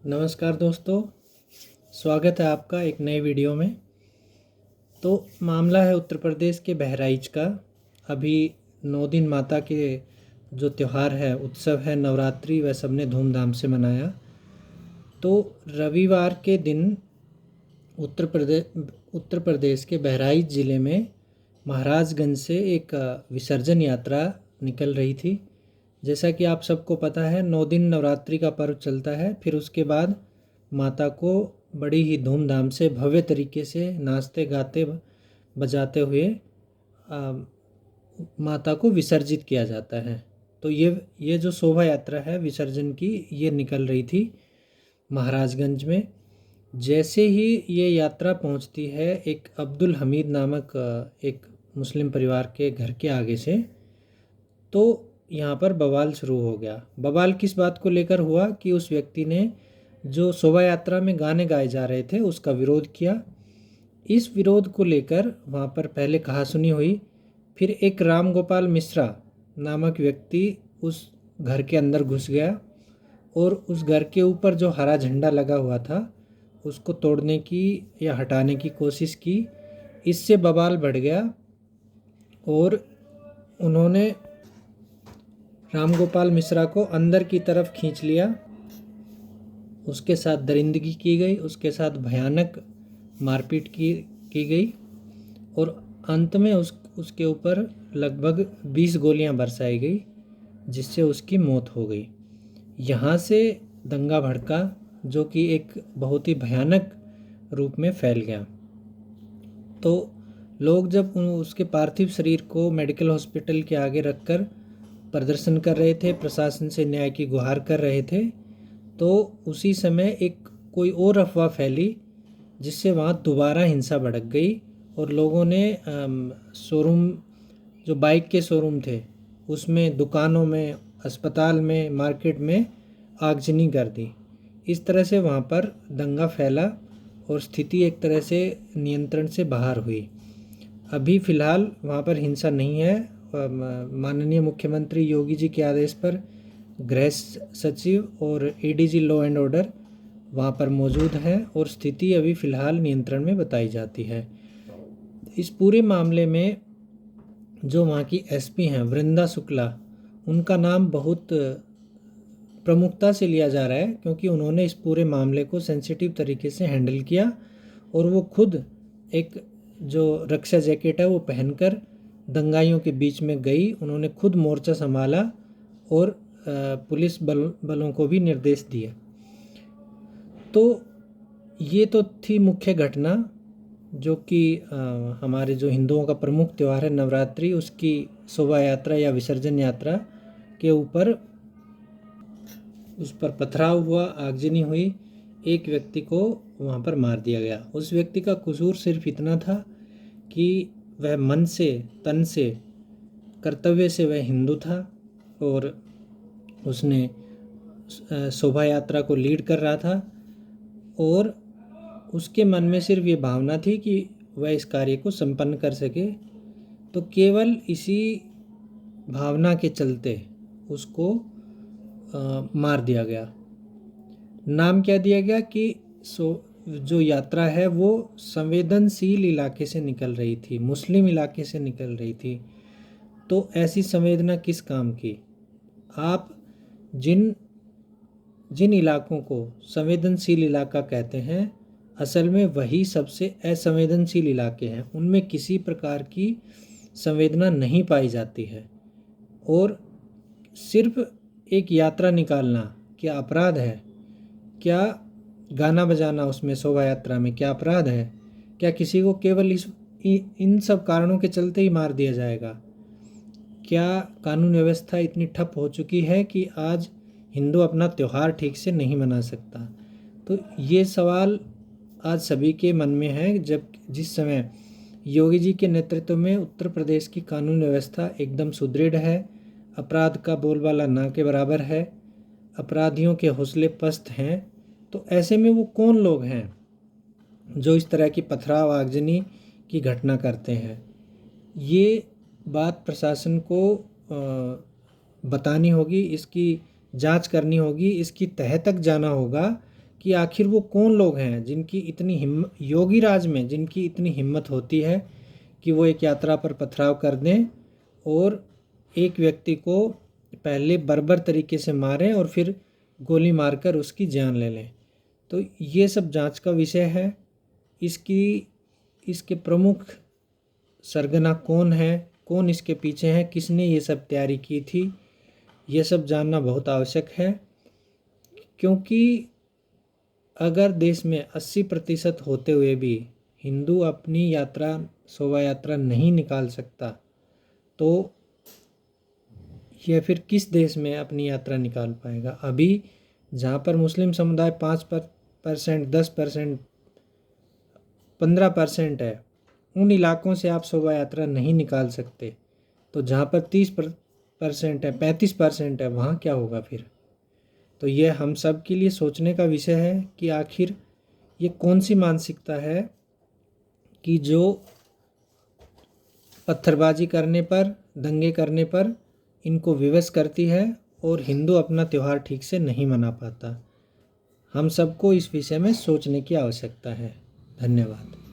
नमस्कार दोस्तों, स्वागत है आपका एक नए वीडियो में। तो मामला है उत्तर प्रदेश के बहराइच का। अभी 9 दिन माता के जो त्यौहार है, उत्सव है, नवरात्रि, वह सबने धूमधाम से मनाया। तो रविवार के दिन उत्तर प्रदेश के बहराइच ज़िले में महाराजगंज से एक विसर्जन यात्रा निकल रही थी। जैसा कि आप सबको पता है, 9 दिन नवरात्रि का पर्व चलता है। फिर उसके बाद माता को बड़ी ही धूमधाम से भव्य तरीके से नाचते गाते बजाते हुए माता को विसर्जित किया जाता है। तो ये जो शोभा यात्रा है विसर्जन की, ये निकल रही थी महाराजगंज में। जैसे ही ये यात्रा पहुंचती है एक अब्दुल हमीद नामक एक मुस्लिम परिवार के घर के आगे से, तो यहाँ पर बवाल शुरू हो गया। बवाल किस बात को लेकर हुआ कि उस व्यक्ति ने जो शोभा यात्रा में गाने गाए जा रहे थे उसका विरोध किया। इस विरोध को लेकर वहाँ पर पहले कहासुनी हुई। फिर एक राम गोपाल मिश्रा नामक व्यक्ति उस घर के अंदर घुस गया और उस घर के ऊपर जो हरा झंडा लगा हुआ था उसको तोड़ने की या हटाने की कोशिश की। इससे बवाल बढ़ गया और उन्होंने राम गोपाल मिश्रा को अंदर की तरफ खींच लिया। उसके साथ दरिंदगी की गई, उसके साथ भयानक मारपीट की गई और अंत में उसके ऊपर लगभग 20 गोलियां बरसाई गई, जिससे उसकी मौत हो गई। यहाँ से दंगा भड़का, जो कि एक बहुत ही भयानक रूप में फैल गया। तो लोग जब उसके पार्थिव शरीर को मेडिकल हॉस्पिटल के आगे रखकर प्रदर्शन कर रहे थे, प्रशासन से न्याय की गुहार कर रहे थे, तो उसी समय एक कोई और अफवाह फैली, जिससे वहाँ दोबारा हिंसा भड़क गई और लोगों ने शोरूम, जो बाइक के शोरूम थे, उसमें, दुकानों में, अस्पताल में, मार्केट में आगजनी कर दी। इस तरह से वहाँ पर दंगा फैला और स्थिति एक तरह से नियंत्रण से बाहर हुई। अभी फ़िलहाल वहाँ पर हिंसा नहीं है। माननीय मुख्यमंत्री योगी जी के आदेश पर गृह सचिव और एडीजी लॉ एंड ऑर्डर वहाँ पर मौजूद हैं और स्थिति अभी फ़िलहाल नियंत्रण में बताई जाती है। इस पूरे मामले में जो वहाँ की एसपी हैं वृंदा शुक्ला, उनका नाम बहुत प्रमुखता से लिया जा रहा है, क्योंकि उन्होंने इस पूरे मामले को सेंसिटिव तरीके से हैंडल किया और वो खुद एक जो रक्षा जैकेट है वो पहनकर दंगाइयों के बीच में गई। उन्होंने खुद मोर्चा संभाला और पुलिस बलों को भी निर्देश दिए। तो ये तो थी मुख्य घटना, जो कि हमारे जो हिंदुओं का प्रमुख त्यौहार है नवरात्रि, उसकी शोभा यात्रा या विसर्जन यात्रा के ऊपर उस पर पथराव हुआ, आगजनी हुई, एक व्यक्ति को वहाँ पर मार दिया गया। उस व्यक्ति का कसूर सिर्फ इतना था कि वह मन से, तन से, कर्तव्य से वह हिंदू था और उसने शोभा यात्रा को लीड कर रहा था और उसके मन में सिर्फ ये भावना थी कि वह इस कार्य को संपन्न कर सके। तो केवल इसी भावना के चलते उसको मार दिया गया। नाम क्या दिया गया कि जो यात्रा है वो संवेदनशील इलाके से निकल रही थी, मुस्लिम इलाके से निकल रही थी। तो ऐसी संवेदना किस काम की? आप जिन इलाकों को संवेदनशील इलाका कहते हैं, असल में वही सबसे असंवेदनशील इलाके हैं। उनमें किसी प्रकार की संवेदना नहीं पाई जाती है और सिर्फ एक यात्रा निकालना क्या अपराध है? क्या गाना बजाना उसमें शोभा यात्रा में क्या अपराध है? क्या किसी को केवल इन सब कारणों के चलते ही मार दिया जाएगा? क्या कानून व्यवस्था इतनी ठप हो चुकी है कि आज हिंदू अपना त्यौहार ठीक से नहीं मना सकता? तो ये सवाल आज सभी के मन में है। जिस समय योगी जी के नेतृत्व में उत्तर प्रदेश की कानून व्यवस्था एकदम सुदृढ़ है, अपराध का बोलबाला ना के बराबर है, अपराधियों के हौसले पस्त हैं, तो ऐसे में वो कौन लोग हैं जो इस तरह की पथराव, आगजनी की घटना करते हैं? ये बात प्रशासन को बतानी होगी, इसकी जांच करनी होगी, इसकी तह तक जाना होगा कि आखिर वो कौन लोग हैं जिनकी इतनी हिम्मत, योगी राज में जिनकी इतनी हिम्मत होती है कि वो एक यात्रा पर पथराव कर दें और एक व्यक्ति को पहले बर्बर तरीके से मारें और फिर गोली मारकर उसकी जान ले लें। तो ये सब जांच का विषय है। इसके प्रमुख सरगना कौन है, कौन इसके पीछे है, किसने ये सब तैयारी की थी, ये सब जानना बहुत आवश्यक है। क्योंकि अगर देश में 80% होते हुए भी हिंदू अपनी यात्रा, शोभा यात्रा नहीं निकाल सकता, तो यह फिर किस देश में अपनी यात्रा निकाल पाएगा। अभी जहाँ पर मुस्लिम समुदाय 5%, 10%, 15% है, उन इलाकों से आप शोभा यात्रा नहीं निकाल सकते। तो जहाँ पर 30% है, 35% है, वहाँ क्या होगा फिर। तो ये हम सब के लिए सोचने का विषय है कि आखिर ये कौन सी मानसिकता है कि जो पत्थरबाजी करने पर, दंगे करने पर इनको विवश करती है और हिंदू अपना त्यौहार ठीक से नहीं मना पाता। हम सबको इस विषय में सोचने की आवश्यकता है। धन्यवाद।